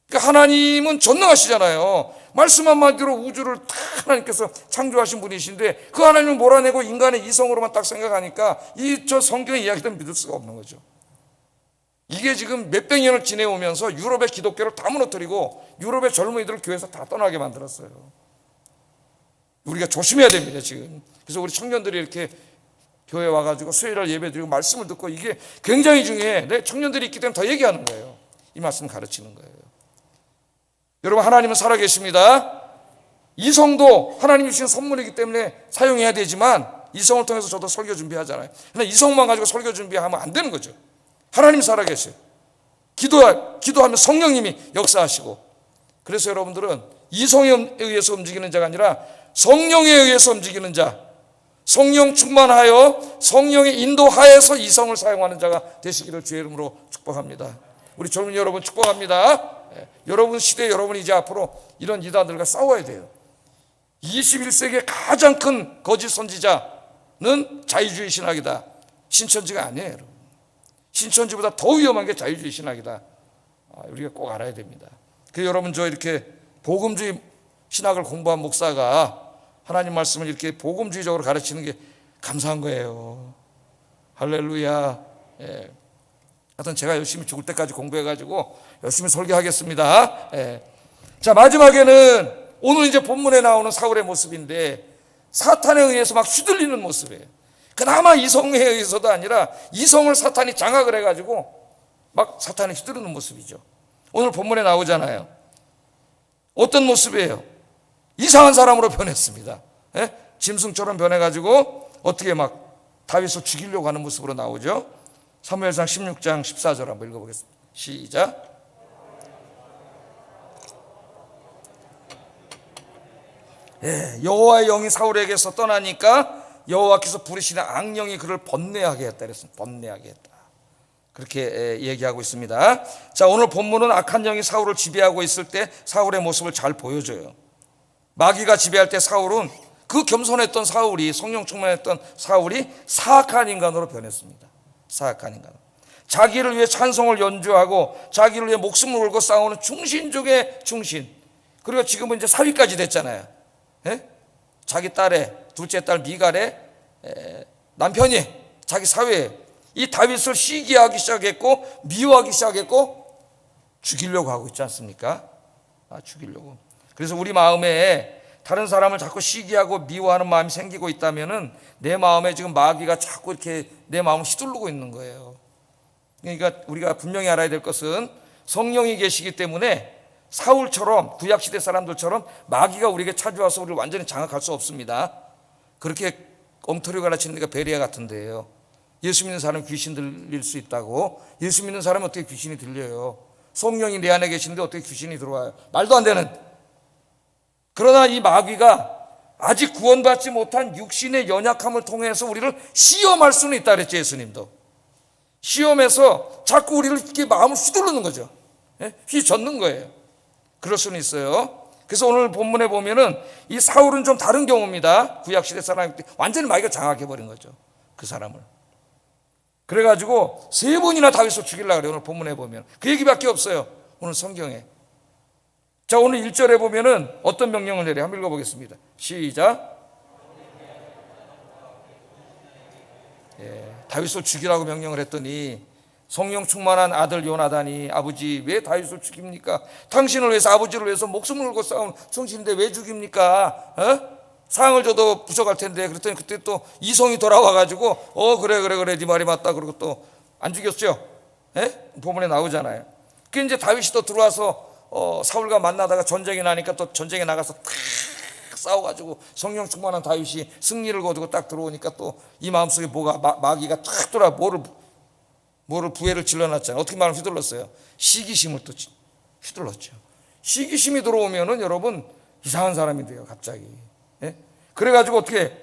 그러니까 하나님은 전능하시잖아요. 말씀 한마디로 우주를 다 하나님께서 창조하신 분이신데 그 하나님을 몰아내고 인간의 이성으로만 딱 생각하니까 저 성경의 이야기들은 믿을 수가 없는 거죠. 이게 지금 몇백 년을 지내오면서 유럽의 기독교를 다 무너뜨리고 유럽의 젊은이들을 교회에서 다 떠나게 만들었어요. 우리가 조심해야 됩니다, 지금. 그래서 우리 청년들이 이렇게 교회 와가지고 수요일날 예배드리고 말씀을 듣고 이게 굉장히 중요해. 내 청년들이 있기 때문에 더 얘기하는 거예요. 이 말씀 가르치는 거예요. 여러분, 하나님은 살아계십니다. 이성도 하나님이 주신 선물이기 때문에 사용해야 되지만 이성을 통해서 저도 설교 준비하잖아요. 근데 이성만 가지고 설교 준비하면 안 되는 거죠. 하나님 살아계셔요. 기도하면 성령님이 역사하시고. 그래서 여러분들은 이성에 의해서 움직이는 자가 아니라 성령에 의해서 움직이는 자, 성령 충만하여 성령의 인도하에서 이성을 사용하는 자가 되시기를 주의 이름으로 축복합니다. 우리 젊은 여러분 축복합니다. 여러분 시대에 여러분이 이제 앞으로 이런 이단들과 싸워야 돼요. 21세기의 가장 큰 거짓 선지자는 자유주의 신학이다. 신천지가 아니에요, 여러분. 신천지보다 더 위험한 게 자유주의 신학이다. 우리가 꼭 알아야 됩니다. 그래서 여러분, 저 이렇게 복음주의 신학을 공부한 목사가 하나님 말씀을 이렇게 복음주의적으로 가르치는 게 감사한 거예요. 할렐루야. 하여튼 제가 열심히 죽을 때까지 공부해가지고 열심히 설교하겠습니다. 자, 마지막에는 오늘 이제 본문에 나오는 사울의 모습인데 사탄에 의해서 막 휘둘리는 모습이에요. 그나마 이성에 의해서도 아니라 이성을 사탄이 장악을 해가지고 막 사탄에 휘두르는 모습이죠. 오늘 본문에 나오잖아요. 어떤 모습이에요? 이상한 사람으로 변했습니다. 예? 짐승처럼 변해가지고 어떻게 막 다윗을 죽이려고 하는 모습으로 나오죠. 사무엘상 16장 14절 한번 읽어보겠습니다. 시작. 예, 여호와의 영이 사울에게서 떠나니까 여호와께서 부르시는 악령이 그를 번뇌하게 했다 그랬습니다. 번뇌하게 했다. 그렇게 얘기하고 있습니다. 자, 오늘 본문은 악한 영이 사울을 지배하고 있을 때 사울의 모습을 잘 보여줘요. 마귀가 지배할 때 사울은 그 겸손했던 사울이, 성령 충만했던 사울이 사악한 인간으로 변했습니다. 사악한 인간. 자기를 위해 찬송을 연주하고 자기를 위해 목숨을 걸고 싸우는 충신 중의 충신. 그리고 지금은 이제 사위까지 됐잖아요. 예? 자기 딸의 둘째 딸 미갈의 남편이 자기 사위예요. 이 다윗을 시기하기 시작했고 미워하기 시작했고 죽이려고 하고 있지 않습니까? 죽이려고. 그래서 우리 마음에 다른 사람을 자꾸 시기하고 미워하는 마음이 생기고 있다면은 내 마음에 지금 마귀가 자꾸 이렇게 내 마음을 휘두르고 있는 거예요. 그러니까 우리가 분명히 알아야 될 것은 성령이 계시기 때문에 사울처럼 구약시대 사람들처럼 마귀가 우리에게 찾아와서 우리를 완전히 장악할 수 없습니다. 그렇게 엉터리 가르치는 데가 베레아 같은 데예요. 예수 믿는 사람은 귀신 들릴 수 있다고. 예수 믿는 사람은 어떻게 귀신이 들려요? 성령이 내 안에 계시는데 어떻게 귀신이 들어와요? 말도 안 되는. 그러나 이 마귀가 아직 구원받지 못한 육신의 연약함을 통해서 우리를 시험할 수는 있다 그랬죠. 예수님도 시험해서 자꾸 우리를 이렇게 마음을 휘두르는 거죠. 휘젓는 거예요. 그럴 수는 있어요. 그래서 오늘 본문에 보면은 이 사울은 좀 다른 경우입니다. 구약시대 사람이 완전히 마귀가 장악해버린 거죠. 그 사람을. 그래가지고 3번이나 다윗을 죽이려고 그래요. 오늘 본문에 보면 그 얘기밖에 없어요. 오늘 성경에. 자, 오늘 1절에 보면은 어떤 명령을 내려요? 한번 읽어보겠습니다. 시작. 다윗을 죽이라고 명령을 했더니 성령 충만한 아들 요나단이 아버지 왜 다윗을 죽입니까? 당신을 위해서 아버지를 위해서 목숨을 걸고 싸운 성신인데 왜 죽입니까? 상을 줘도 부족할 텐데. 그랬더니 그때 또 이성이 돌아와가지고 그래 네 말이 맞다. 그러고 또 안 죽였죠. 본문에 나오잖아요. 그 이제 다윗이 또 들어와서 사울과 만나다가 전쟁이 나니까 또 전쟁에 나가서 탁 싸워가지고 성령 충만한 다윗이 승리를 거두고 딱 들어오니까 또 이 마음속에 뭐가 마귀가 탁 돌아 뭐를 부해를 질러놨잖아요. 어떻게 말하면 휘둘렀어요? 시기심을 또 휘둘렀죠. 시기심이 들어오면은 여러분 이상한 사람이 돼요. 갑자기. 그래가지고 어떻게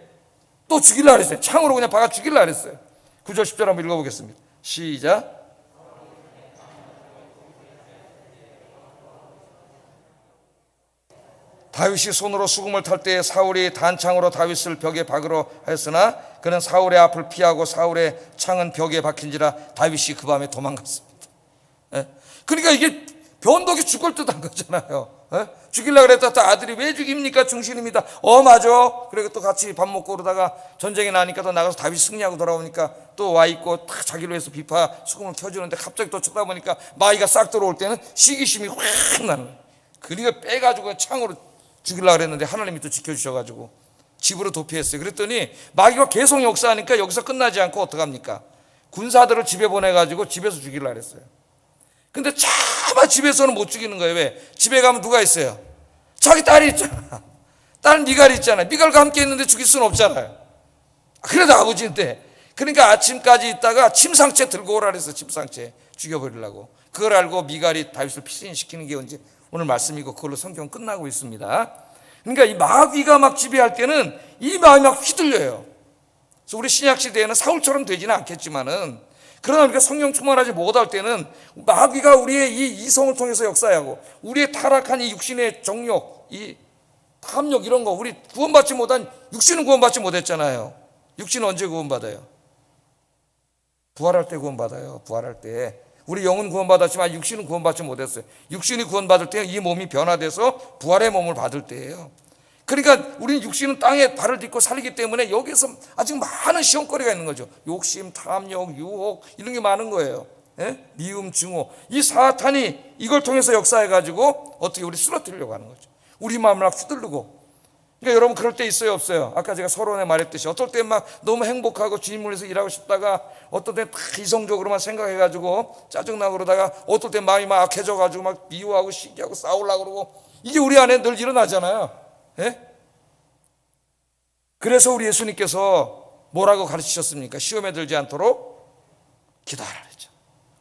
또 죽이려고 그랬어요. 창으로 그냥 박아 죽이려고 그랬어요. 9절 10절 한번 읽어보겠습니다. 시작. 다윗이 손으로 수금을 탈 때 사울이 단창으로 다윗을 벽에 박으러 하였으나 그는 사울의 앞을 피하고 사울의 창은 벽에 박힌지라 다윗이 그 밤에 도망갔습니다. 그러니까 이게 변덕이 죽을 듯한 거잖아요. 죽이려고 그랬다. 아들이 왜 죽입니까? 중신입니다. 맞아. 그리고 또 같이 밥 먹고 그러다가 전쟁이 나니까 또 나가서 다윗이 승리하고 돌아오니까 또 와 있고 딱 자기를 위해서 비파 수금을 켜주는데 갑자기 또 쳐다보니까 마귀가 싹 들어올 때는 시기심이 확 나는 거예요. 그러니까 빼가지고 창으로 죽이려고 그랬는데 하나님이 또 지켜주셔가지고 집으로 도피했어요. 그랬더니 마귀가 계속 역사하니까 여기서 끝나지 않고 어떡합니까? 군사들을 집에 보내가지고 집에서 죽이려고 그랬어요. 근데 차마 집에서는 못 죽이는 거예요. 왜? 집에 가면 누가 있어요? 자기 딸이 있잖아. 딸 미갈이 있잖아요. 미갈과 함께 있는데 죽일 수는 없잖아요. 그래도 아버지인데. 그러니까 아침까지 있다가 침상채 들고 오라 그랬어. 침상채 죽여버리려고. 그걸 알고 미갈이 다윗을 피신시키는 게 언제 오늘 말씀이고 그걸로 성경 끝나고 있습니다. 그러니까 이 마귀가 막 지배할 때는 이 마음이 막 휘둘려요. 그래서 우리 신약시대에는 사울처럼 되지는 않겠지만은 그러나 우리가 성령 충만하지 못할 때는 마귀가 우리의 이 이성을 통해서 역사하고 우리의 타락한 이 육신의 정욕, 이 탐욕 이런 거 우리 구원받지 못한 육신은 구원받지 못했잖아요. 육신은 언제 구원받아요? 부활할 때 구원받아요. 부활할 때. 우리 영은 구원받았지만 육신은 구원받지 못했어요. 육신이 구원받을 때 이 몸이 변화돼서 부활의 몸을 받을 때예요. 그러니까 우리는 육신은 땅에 발을 딛고 살기 때문에 여기서 아직 많은 시험거리가 있는 거죠. 욕심, 탐욕, 유혹 이런 게 많은 거예요. 미움, 증오. 이 사탄이 이걸 통해서 역사해가지고 어떻게 우리 쓰러뜨리려고 하는 거죠. 우리 마음을 막 휘두르고 그러니까 여러분 그럴 때 있어요, 없어요? 아까 제가 서론에 말했듯이 어떨 때 막 너무 행복하고 주님을 위해서 일하고 싶다가 어떨 때 다 이성적으로만 생각해가지고 짜증나고 그러다가 어떨 때 마음이 막 악해져가지고 막 미워하고 시기하고 싸우려고 그러고, 이게 우리 안에 늘 일어나잖아요. 예? 그래서 우리 예수님께서 뭐라고 가르치셨습니까? 시험에 들지 않도록 기도하라 그랬죠.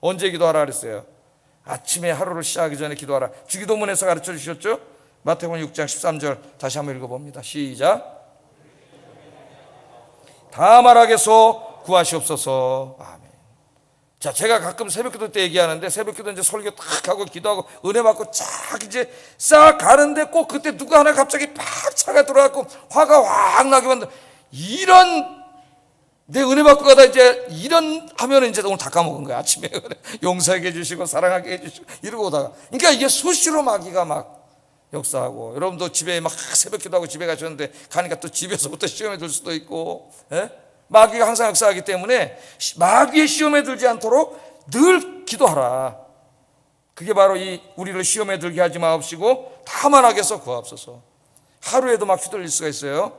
언제 기도하라 그랬어요? 아침에 하루를 시작하기 전에 기도하라. 주기도문에서 가르쳐 주셨죠? 마태복음 6장 13절 다시 한번 읽어봅니다. 시작. 다 말하게서 구하시옵소서. 아멘. 자, 제가 가끔 새벽기도 때 얘기하는데, 새벽기도 이제 설교 딱 하고 기도하고 은혜 받고 쫙 이제 싹 가는데 꼭 그때 누가 하나 갑자기 팍 차가 들어갖고 화가 확 나게 만든, 이런 내 은혜 받고 가다 이제 이런 하면은 이제 오늘 다 까먹은 거야. 아침에 용서하게 해주시고 사랑하게 해주시고 이러고 오다가, 그러니까 이게 수시로 마귀가 막 역사하고, 여러분도 집에 막 새벽 기도하고 집에 가셨는데 가니까 또 집에서부터 시험에 들 수도 있고, 예? 마귀가 항상 역사하기 때문에 마귀의 시험에 들지 않도록 늘 기도하라. 그게 바로 이 우리를 시험에 들게 하지 마옵시고 다만 악에서 구하옵소서. 하루에도 막 휘둘릴 수가 있어요.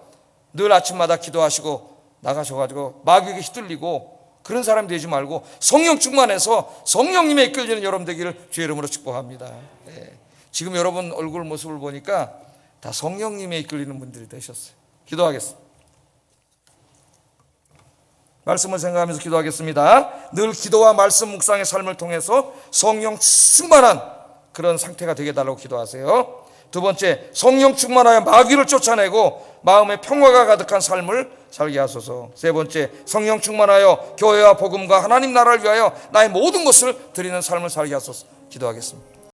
늘 아침마다 기도하시고 나가셔가지고 마귀에게 휘둘리고 그런 사람 되지 말고 성령 충만해서 성령님의 이끌리는 여러분 되기를 주의 이름으로 축복합니다. 예. 지금 여러분 얼굴 모습을 보니까 다 성령님에 이끌리는 분들이 되셨어요. 기도하겠습니다. 말씀을 생각하면서 기도하겠습니다. 늘 기도와 말씀 묵상의 삶을 통해서 성령 충만한 그런 상태가 되게 달라고 기도하세요. 두 번째, 성령 충만하여 마귀를 쫓아내고 마음의 평화가 가득한 삶을 살게 하소서. 세 번째, 성령 충만하여 교회와 복음과 하나님 나라를 위하여 나의 모든 것을 드리는 삶을 살게 하소서. 기도하겠습니다.